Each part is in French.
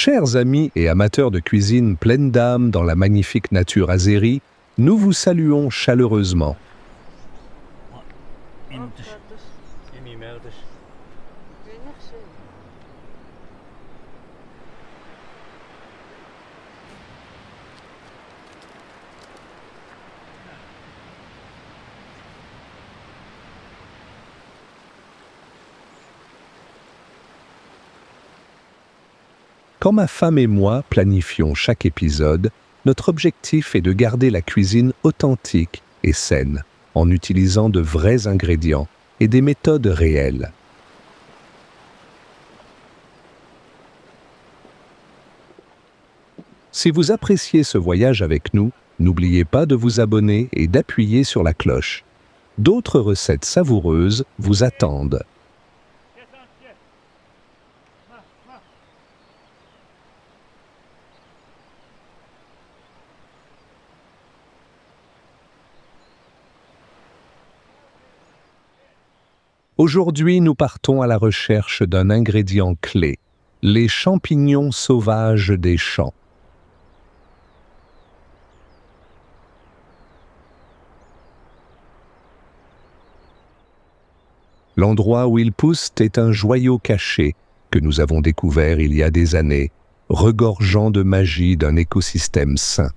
Chers amis et amateurs de cuisine pleine d'âme dans la magnifique nature azérie, nous vous saluons chaleureusement. Quand ma femme et moi planifions chaque épisode, notre objectif est de garder la cuisine authentique et saine, en utilisant de vrais ingrédients et des méthodes réelles. Si vous appréciez ce voyage avec nous, n'oubliez pas de vous abonner et d'appuyer sur la cloche. D'autres recettes savoureuses vous attendent. Aujourd'hui, nous partons à la recherche d'un ingrédient clé, les champignons sauvages des champs. L'endroit où ils poussent est un joyau caché que nous avons découvert il y a des années, regorgeant de magie d'un écosystème sain.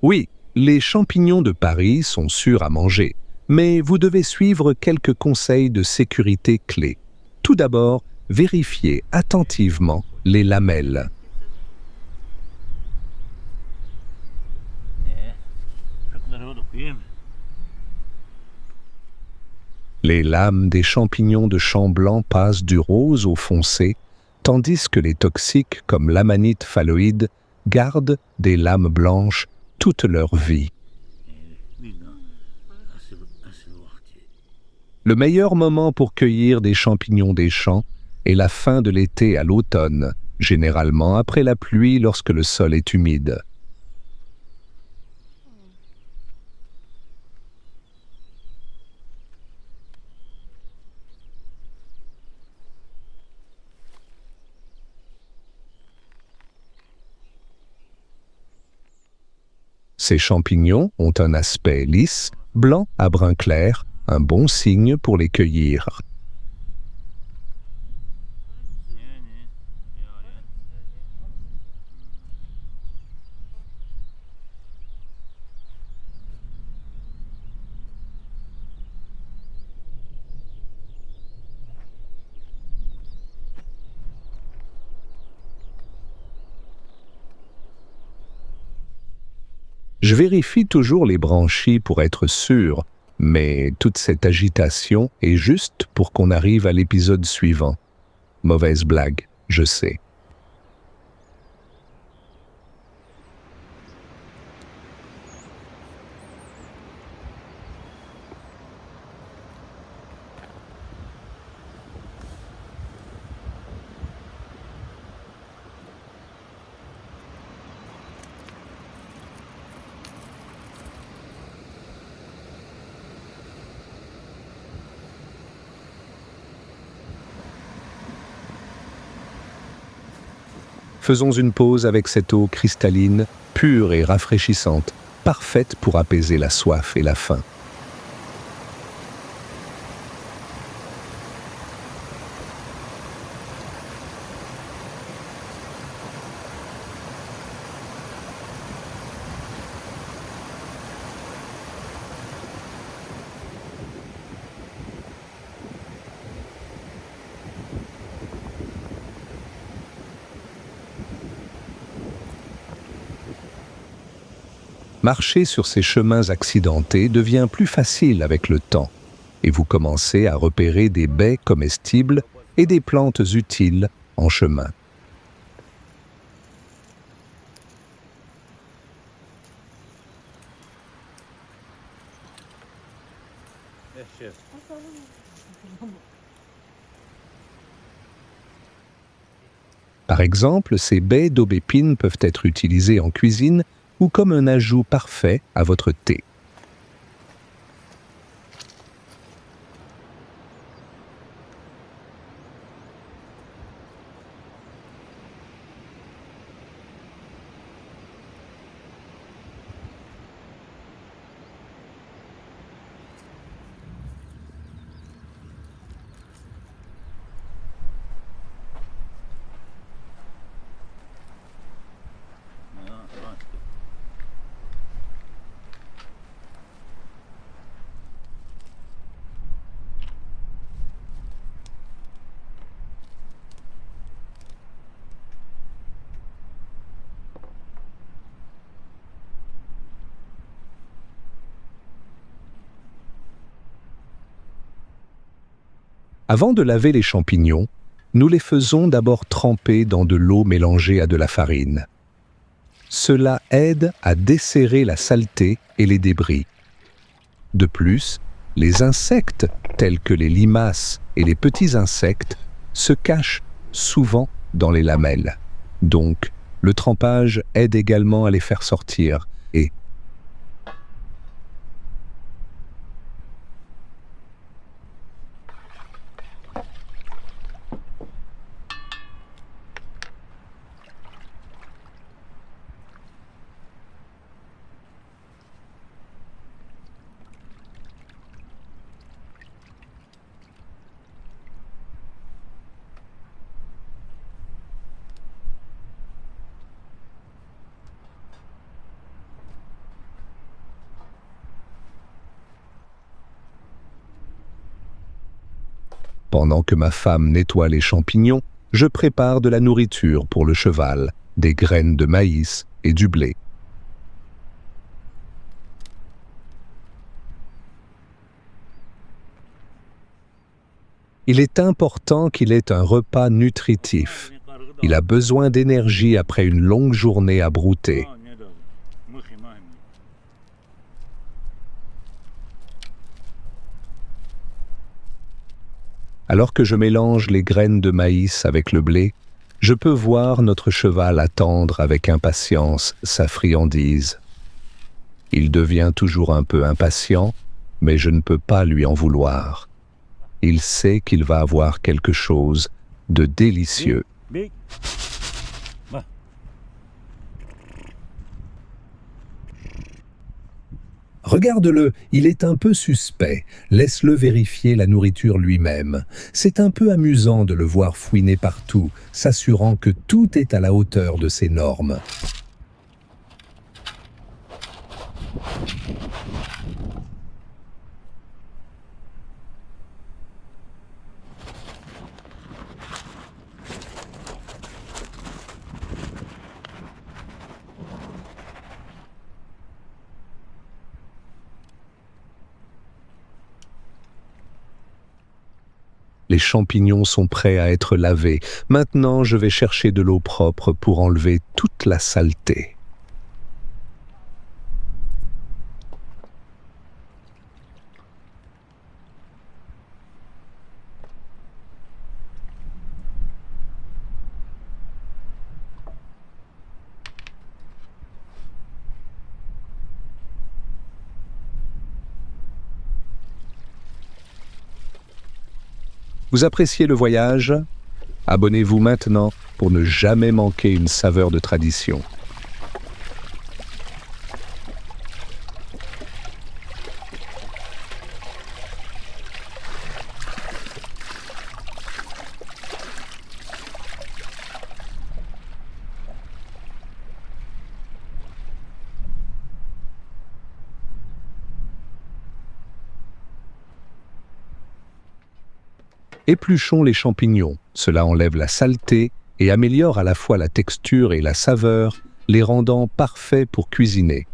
Oui, les champignons de Paris sont sûrs à manger, mais vous devez suivre quelques conseils de sécurité clés. Tout d'abord, vérifiez attentivement les lamelles. Les lames des champignons de champ blanc passent du rose au foncé, tandis que les toxiques comme l'amanite phalloïde gardent des lames blanches toute leur vie. Le meilleur moment pour cueillir des champignons des champs est la fin de l'été à l'automne, généralement après la pluie lorsque le sol est humide. Ces champignons ont un aspect lisse, blanc à brun clair, un bon signe pour les cueillir. Je vérifie toujours les branchies pour être sûr, mais toute cette agitation est juste pour qu'on arrive à l'épisode suivant. Mauvaise blague, je sais. Faisons une pause avec cette eau cristalline, pure et rafraîchissante, parfaite pour apaiser la soif et la faim. Marcher sur ces chemins accidentés devient plus facile avec le temps, et vous commencez à repérer des baies comestibles et des plantes utiles en chemin. Par exemple, ces baies d'aubépine peuvent être utilisées en cuisine ou comme un ajout parfait à votre thé. Avant de laver les champignons, nous les faisons d'abord tremper dans de l'eau mélangée à de la farine. Cela aide à desserrer la saleté et les débris. De plus, les insectes, tels que les limaces et les petits insectes, se cachent souvent dans les lamelles. Donc, le trempage aide également à les faire sortir et pendant que ma femme nettoie les champignons, je prépare de la nourriture pour le cheval, des graines de maïs et du blé. Il est important qu'il ait un repas nutritif. Il a besoin d'énergie après une longue journée à brouter. Alors que je mélange les graines de maïs avec le blé, je peux voir notre cheval attendre avec impatience sa friandise. Il devient toujours un peu impatient, mais je ne peux pas lui en vouloir. Il sait qu'il va avoir quelque chose de délicieux. Regarde-le, il est un peu suspect. Laisse-le vérifier la nourriture lui-même. C'est un peu amusant de le voir fouiner partout, s'assurant que tout est à la hauteur de ses normes. Les champignons sont prêts à être lavés. Maintenant, je vais chercher de l'eau propre pour enlever toute la saleté. Vous appréciez le voyage? Abonnez-vous maintenant pour ne jamais manquer une saveur de tradition. Épluchons les champignons. Cela enlève la saleté et améliore à la fois la texture et la saveur, les rendant parfaits pour cuisiner.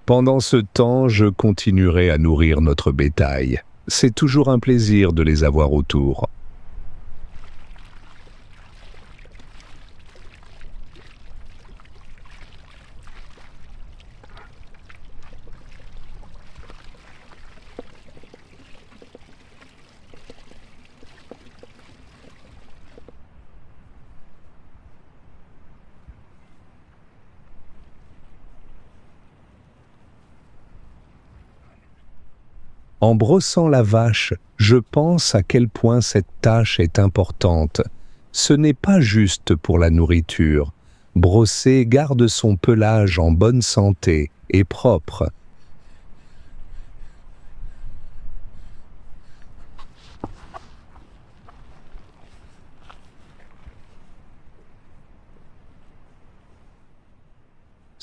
Pendant ce temps, je continuerai à nourrir notre bétail. C'est toujours un plaisir de les avoir autour. En brossant la vache, je pense à quel point cette tâche est importante. Ce n'est pas juste pour la nourriture. Brosser garde son pelage en bonne santé et propre.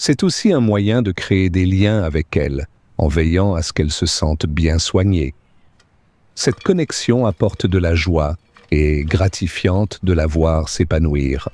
C'est aussi un moyen de créer des liens avec elles, en veillant à ce qu'elles se sentent bien soignées. Cette connexion apporte de la joie et est gratifiante de la voir s'épanouir.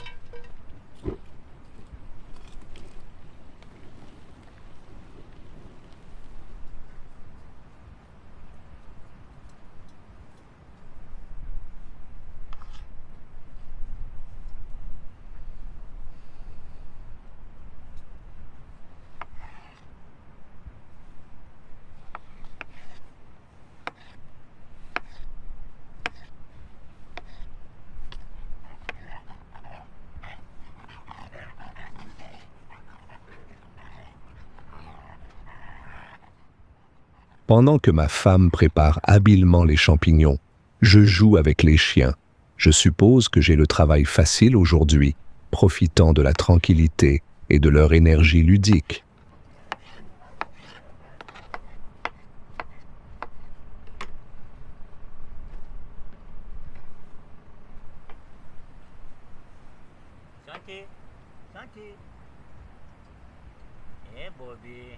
Pendant que ma femme prépare habilement les champignons, je joue avec les chiens. Je suppose que j'ai le travail facile aujourd'hui, profitant de la tranquillité et de leur énergie ludique. Shanti, Shanti. Hey, Bobby.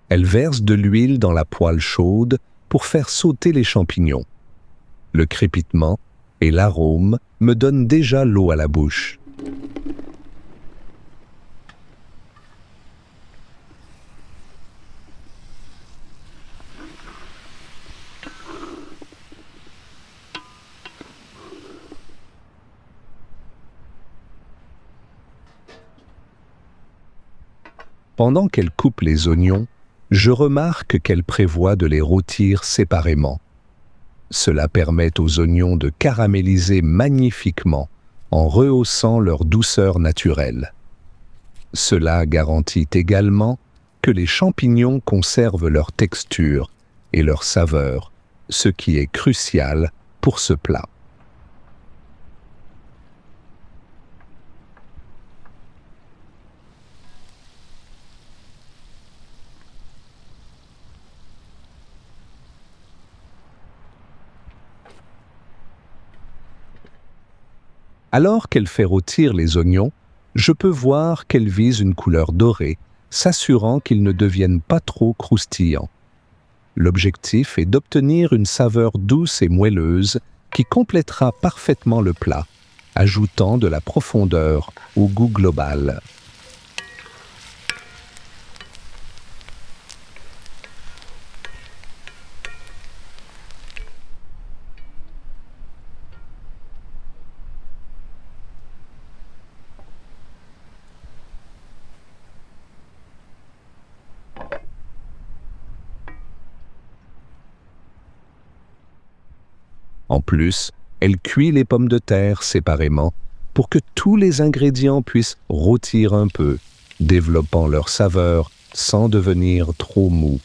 Elle verse de l'huile dans la poêle chaude pour faire sauter les champignons. Le crépitement et l'arôme me donnent déjà l'eau à la bouche. Pendant qu'elle coupe les oignons, je remarque qu'elle prévoit de les rôtir séparément. Cela permet aux oignons de caraméliser magnifiquement en rehaussant leur douceur naturelle. Cela garantit également que les champignons conservent leur texture et leur saveur, ce qui est crucial pour ce plat. Alors qu'elle fait rôtir les oignons, je peux voir qu'elle vise une couleur dorée, s'assurant qu'ils ne deviennent pas trop croustillants. L'objectif est d'obtenir une saveur douce et moelleuse qui complétera parfaitement le plat, ajoutant de la profondeur au goût global. En plus, elle cuit les pommes de terre séparément pour que tous les ingrédients puissent rôtir un peu, développant leur saveur sans devenir trop mou.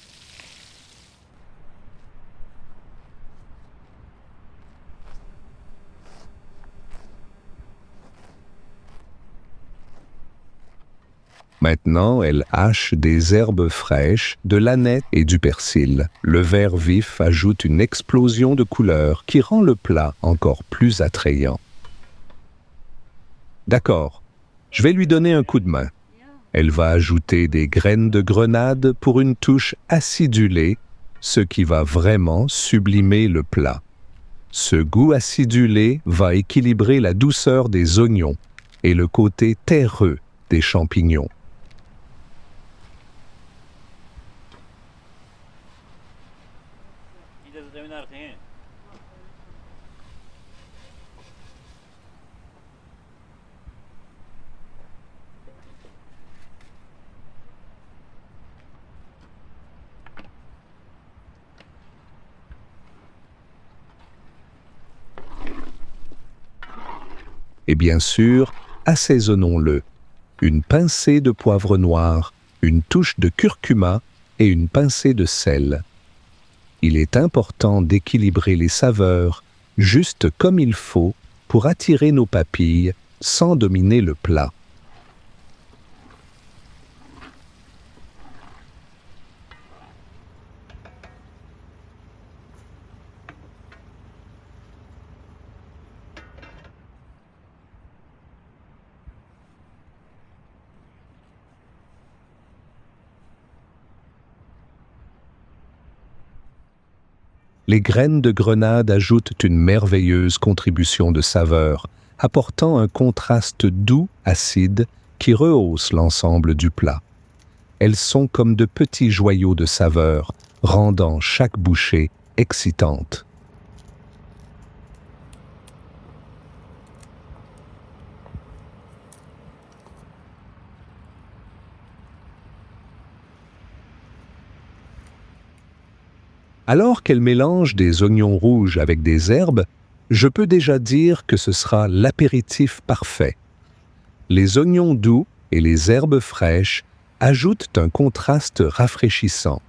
Maintenant, elle hache des herbes fraîches, de l'aneth et du persil. Le vert vif ajoute une explosion de couleurs qui rend le plat encore plus attrayant. D'accord, je vais lui donner un coup de main. Elle va ajouter des graines de grenade pour une touche acidulée, ce qui va vraiment sublimer le plat. Ce goût acidulé va équilibrer la douceur des oignons et le côté terreux des champignons. Et bien sûr, assaisonnons-le. Une pincée de poivre noir, une touche de curcuma et une pincée de sel. Il est important d'équilibrer les saveurs, juste comme il faut, pour attirer nos papilles sans dominer le plat. les graines de grenade ajoutent une merveilleuse contribution de saveur, apportant un contraste doux, acide, qui rehausse l'ensemble du plat. Elles sont comme de petits joyaux de saveur, rendant chaque bouchée excitante. Alors qu'elle mélange des oignons rouges avec des herbes, je peux déjà dire que ce sera l'apéritif parfait. Les oignons doux et les herbes fraîches ajoutent un contraste rafraîchissant.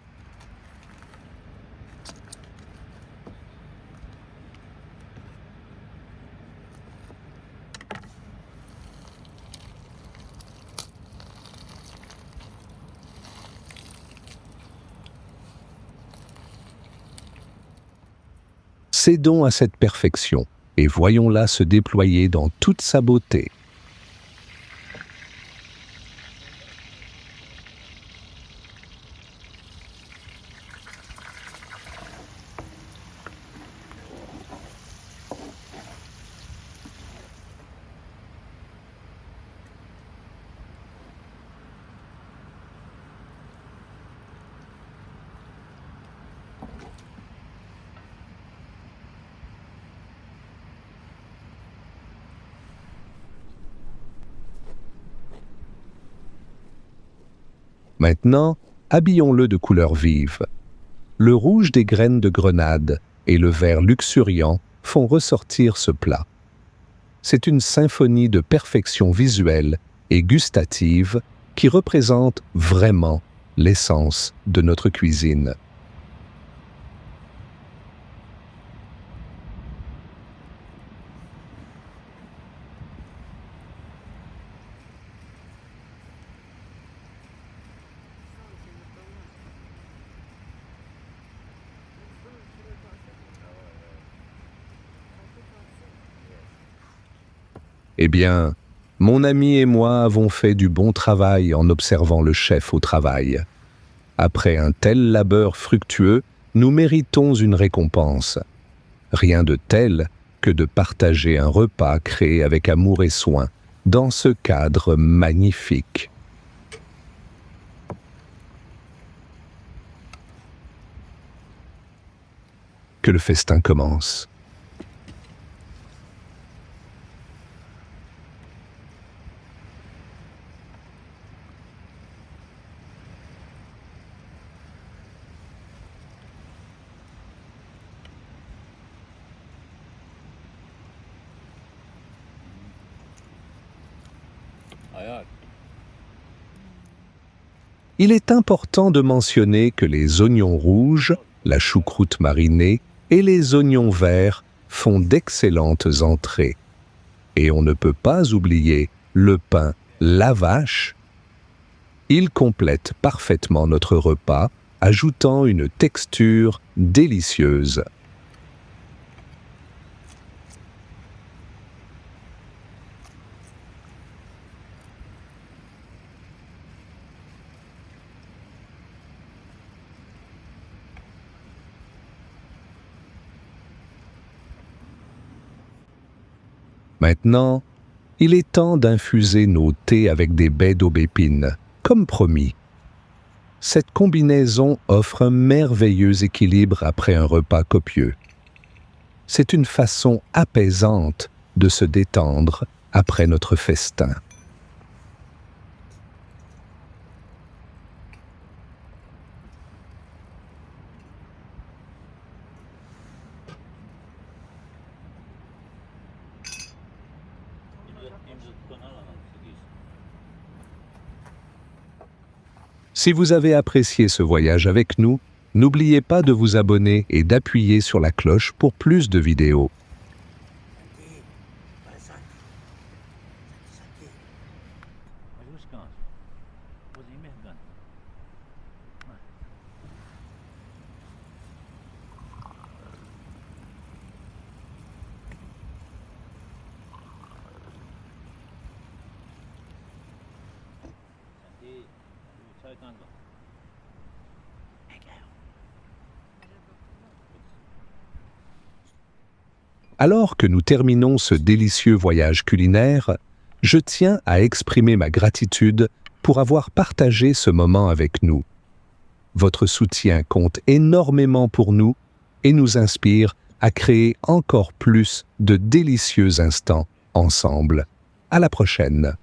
Cédons à cette perfection et voyons-la se déployer dans toute sa beauté. Maintenant, habillons-le de couleurs vives. Le rouge des graines de grenade et le vert luxuriant font ressortir ce plat. C'est une symphonie de perfection visuelle et gustative qui représente vraiment l'essence de notre cuisine. Eh bien, mon ami et moi avons fait du bon travail en observant le chef au travail. Après un tel labeur fructueux, nous méritons une récompense. Rien de tel que de partager un repas créé avec amour et soin, dans ce cadre magnifique. Que le festin commence. Il est important de mentionner que les oignons rouges, la choucroute marinée et les oignons verts font d'excellentes entrées. Et on ne peut pas oublier le pain la vache. Il complète parfaitement notre repas, ajoutant une texture délicieuse. Maintenant, il est temps d'infuser nos thés avec des baies d'aubépine, comme promis. Cette combinaison offre un merveilleux équilibre après un repas copieux. C'est une façon apaisante de se détendre après notre festin. Si vous avez apprécié ce voyage avec nous, n'oubliez pas de vous abonner et d'appuyer sur la cloche pour plus de vidéos. Alors que nous terminons ce délicieux voyage culinaire, je tiens à exprimer ma gratitude pour avoir partagé ce moment avec nous. Votre soutien compte énormément pour nous et nous inspire à créer encore plus de délicieux instants ensemble. À la prochaine!